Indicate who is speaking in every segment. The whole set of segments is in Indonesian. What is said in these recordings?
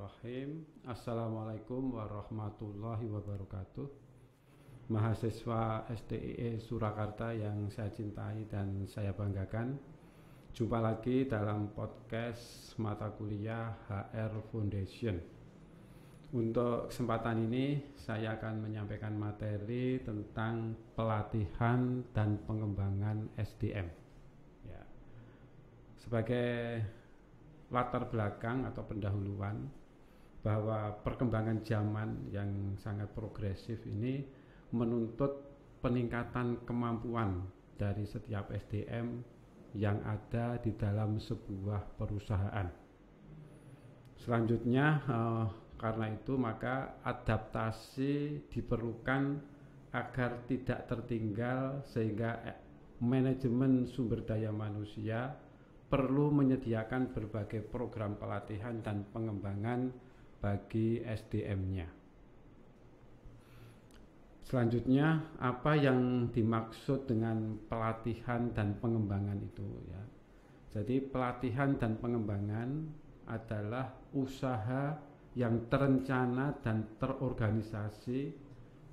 Speaker 1: Bismillahirrahmanirrahim. Assalamualaikum warahmatullahi wabarakatuh. Mahasiswa STIE Surakarta yang saya cintai dan saya banggakan, jumpa lagi dalam podcast mata kuliah HR Foundation. Untuk kesempatan ini saya akan menyampaikan materi tentang pelatihan dan pengembangan SDM. Ya. Sebagai latar belakang atau pendahuluan bahwa perkembangan zaman yang sangat progresif ini menuntut peningkatan kemampuan dari setiap SDM yang ada di dalam sebuah perusahaan. Selanjutnya, karena itu maka adaptasi diperlukan agar tidak tertinggal, sehingga manajemen sumber daya manusia perlu menyediakan berbagai program pelatihan dan pengembangan bagi SDM-nya. Selanjutnya, apa yang dimaksud dengan pelatihan dan pengembangan itu ya? Jadi pelatihan dan pengembangan adalah usaha yang terencana dan terorganisasi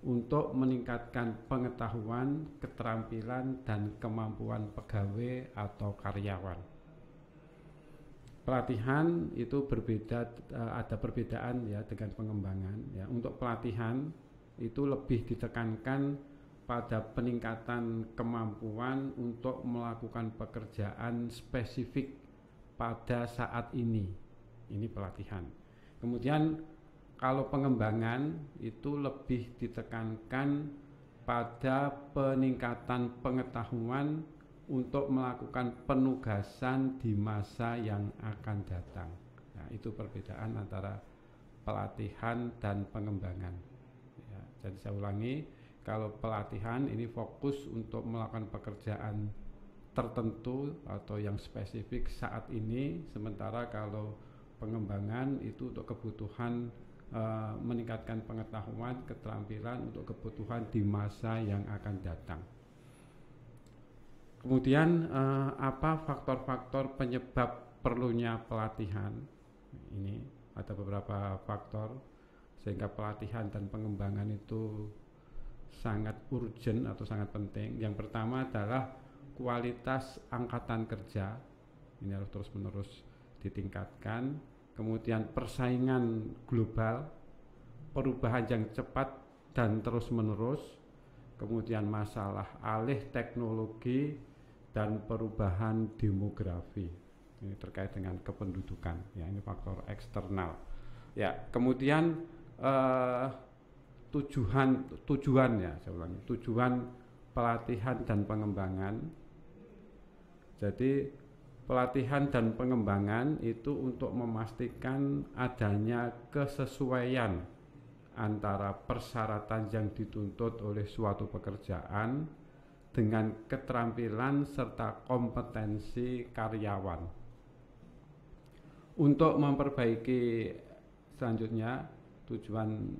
Speaker 1: untuk meningkatkan pengetahuan, keterampilan, dan kemampuan pegawai atau karyawan. Pelatihan itu berbeda, ada perbedaan ya dengan pengembangan ya. Untuk pelatihan itu lebih ditekankan pada peningkatan kemampuan untuk melakukan pekerjaan spesifik pada saat ini. Ini pelatihan. Kemudian kalau pengembangan itu lebih ditekankan pada peningkatan pengetahuan untuk melakukan penugasan di masa yang akan datang. Nah, itu perbedaan antara pelatihan dan pengembangan. Ya, jadi saya ulangi, kalau pelatihan ini fokus untuk melakukan pekerjaan tertentu atau yang spesifik saat ini, sementara kalau pengembangan itu untuk kebutuhan meningkatkan pengetahuan, keterampilan untuk kebutuhan di masa yang akan datang. Kemudian apa faktor-faktor penyebab perlunya pelatihan? Ini ada beberapa faktor sehingga pelatihan dan pengembangan itu sangat urgent atau sangat penting. Yang pertama adalah kualitas angkatan kerja. Ini harus terus-menerus ditingkatkan. Kemudian persaingan global, perubahan yang cepat dan terus-menerus. Kemudian masalah alih teknologi dan perubahan demografi. Ini terkait dengan kependudukan. Ya, ini faktor eksternal. Ya, kemudian tujuan ya, saya ulangi, tujuan pelatihan dan pengembangan. Jadi pelatihan dan pengembangan itu untuk memastikan adanya kesesuaian antara persyaratan yang dituntut oleh suatu pekerjaan dengan keterampilan serta kompetensi karyawan. Untuk memperbaiki selanjutnya tujuan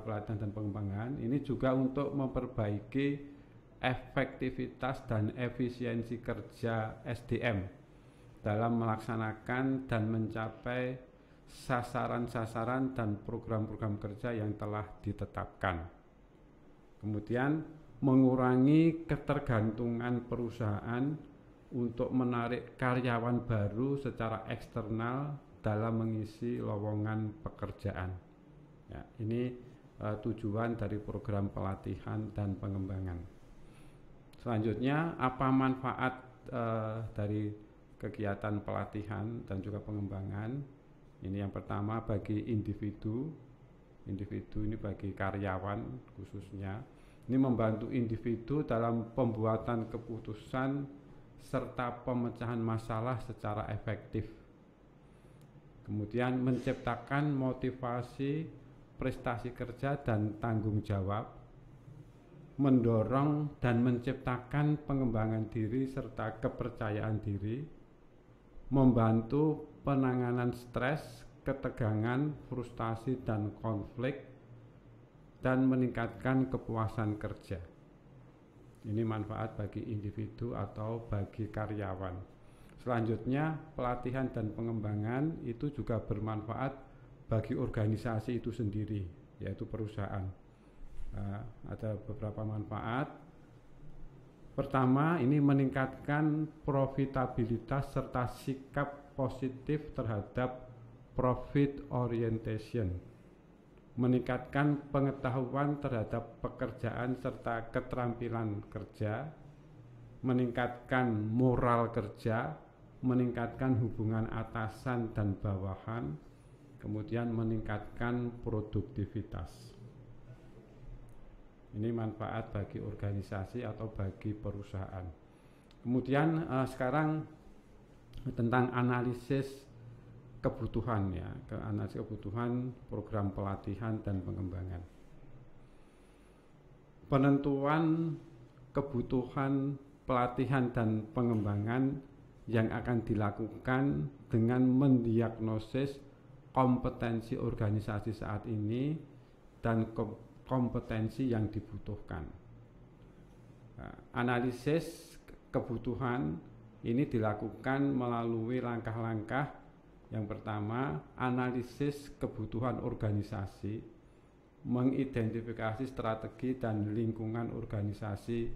Speaker 1: pelatihan dan pengembangan ini juga untuk memperbaiki efektivitas dan efisiensi kerja SDM dalam melaksanakan dan mencapai sasaran-sasaran dan program-program kerja yang telah ditetapkan. Kemudian mengurangi ketergantungan perusahaan untuk menarik karyawan baru secara eksternal dalam mengisi lowongan pekerjaan. Ya, ini tujuan dari program pelatihan dan pengembangan. Selanjutnya, apa manfaat dari kegiatan pelatihan dan juga pengembangan? Ini yang pertama bagi individu ini bagi karyawan khususnya. Ini membantu individu dalam pembuatan keputusan serta pemecahan masalah secara efektif. Kemudian menciptakan motivasi, prestasi kerja dan tanggung jawab, mendorong dan menciptakan pengembangan diri serta kepercayaan diri, membantu penanganan stres, ketegangan, frustasi dan konflik, dan meningkatkan kepuasan kerja. Ini manfaat bagi individu atau bagi karyawan. Selanjutnya, pelatihan dan pengembangan itu juga bermanfaat bagi organisasi itu sendiri, yaitu perusahaan. Ada beberapa manfaat. Pertama, ini meningkatkan profitabilitas serta sikap positif terhadap profit orientation, meningkatkan pengetahuan terhadap pekerjaan serta keterampilan kerja, meningkatkan moral kerja, meningkatkan hubungan atasan dan bawahan, kemudian meningkatkan produktivitas. Ini manfaat bagi organisasi atau bagi perusahaan. Kemudian sekarang tentang analisis kebutuhan, ya, analisis kebutuhan program pelatihan dan pengembangan. Penentuan kebutuhan pelatihan dan pengembangan yang akan dilakukan dengan mendiagnosis kompetensi organisasi saat ini dan kompetensi yang dibutuhkan. Analisis kebutuhan ini dilakukan melalui langkah-langkah. Yang pertama, analisis kebutuhan organisasi, mengidentifikasi strategi dan lingkungan organisasi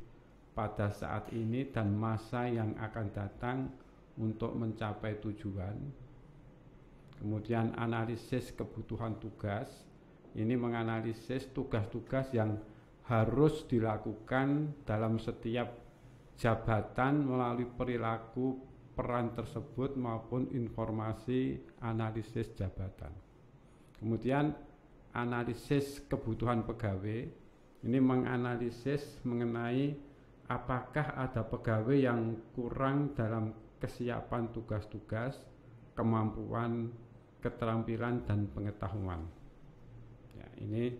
Speaker 1: pada saat ini dan masa yang akan datang untuk mencapai tujuan. Kemudian analisis kebutuhan tugas, ini menganalisis tugas-tugas yang harus dilakukan dalam setiap jabatan melalui perilaku peran tersebut maupun informasi analisis jabatan. Kemudian analisis kebutuhan pegawai, ini menganalisis mengenai apakah ada pegawai yang kurang dalam kesiapan tugas-tugas, kemampuan, keterampilan, dan pengetahuan. Ya, ini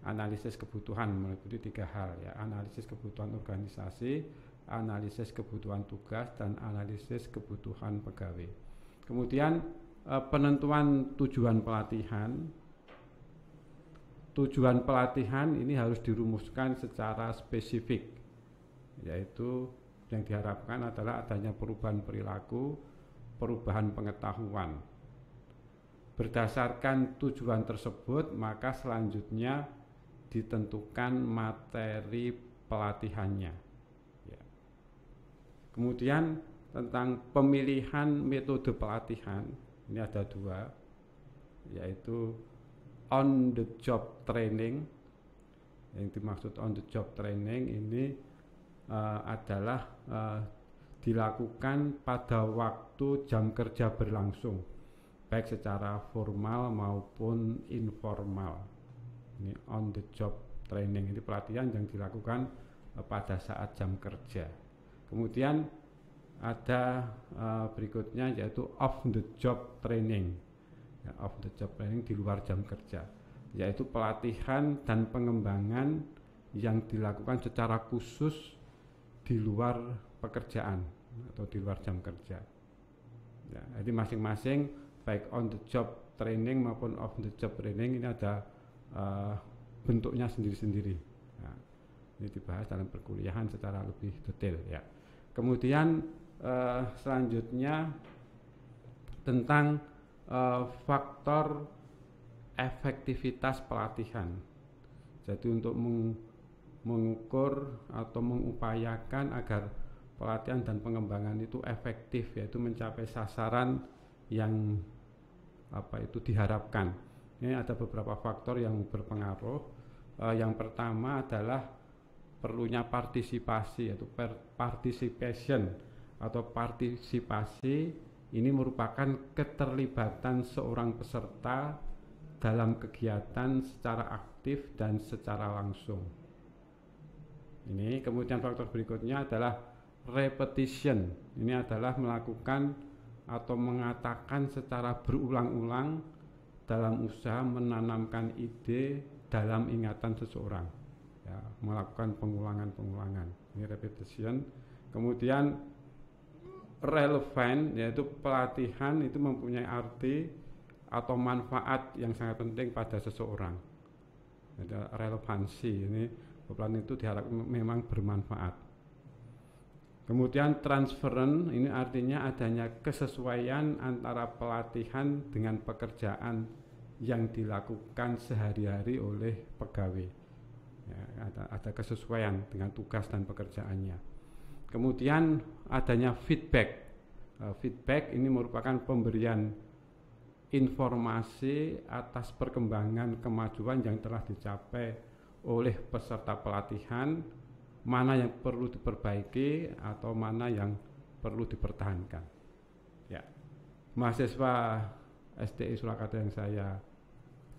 Speaker 1: analisis kebutuhan meliputi 3 hal, ya, analisis kebutuhan organisasi, analisis kebutuhan tugas, dan analisis kebutuhan pegawai. Kemudian penentuan tujuan pelatihan. Tujuan pelatihan ini harus dirumuskan secara spesifik, yaitu yang diharapkan adalah adanya perubahan perilaku, perubahan pengetahuan. Berdasarkan tujuan tersebut, maka selanjutnya ditentukan materi pelatihannya. Ya. Kemudian tentang pemilihan metode pelatihan, ini ada 2, yaitu on the job training. Yang dimaksud on the job training ini adalah dilakukan pada waktu jam kerja berlangsung, baik secara formal maupun informal. Ini on the job training, ini pelatihan yang dilakukan pada saat jam kerja. Kemudian ada berikutnya yaitu off the job training, ya, off the job training di luar jam kerja, yaitu pelatihan dan pengembangan yang dilakukan secara khusus di luar pekerjaan atau di luar jam kerja. Ya, jadi masing-masing baik on the job training maupun off the job training ini ada bentuknya sendiri-sendiri. Nah, ini dibahas dalam perkuliahan secara lebih detail, ya. Kemudian selanjutnya tentang faktor efektivitas pelatihan. Jadi untuk mengukur atau mengupayakan agar pelatihan dan pengembangan itu efektif, yaitu mencapai sasaran yang diharapkan. Ini ada beberapa faktor yang berpengaruh. Yang pertama adalah perlunya partisipasi, yaitu participation atau partisipasi. Ini merupakan keterlibatan seorang peserta dalam kegiatan secara aktif dan secara langsung. Ini kemudian faktor berikutnya adalah repetition. Ini adalah melakukan atau mengatakan secara berulang-ulang dalam usaha menanamkan ide dalam ingatan seseorang, ya, melakukan pengulangan-pengulangan. Ini repetition. Kemudian relevan, yaitu pelatihan itu mempunyai arti atau manfaat yang sangat penting pada seseorang. Ada relevansi, ini pelatihan itu diharapkan memang bermanfaat. Kemudian transferan, ini artinya adanya kesesuaian antara pelatihan dengan pekerjaan yang dilakukan sehari-hari oleh pegawai. Ya, ada kesesuaian dengan tugas dan pekerjaannya. Kemudian adanya feedback. Feedback ini merupakan pemberian informasi atas perkembangan kemajuan yang telah dicapai oleh peserta pelatihan, mana yang perlu diperbaiki atau mana yang perlu dipertahankan. Ya, mahasiswa STI Surakarta yang saya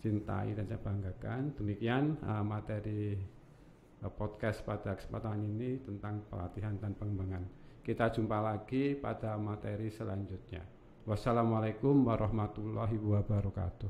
Speaker 1: cintai dan saya banggakan, demikian materi podcast pada kesempatan ini tentang pelatihan dan pengembangan. Kita jumpa lagi pada materi selanjutnya. Wassalamualaikum warahmatullahi wabarakatuh.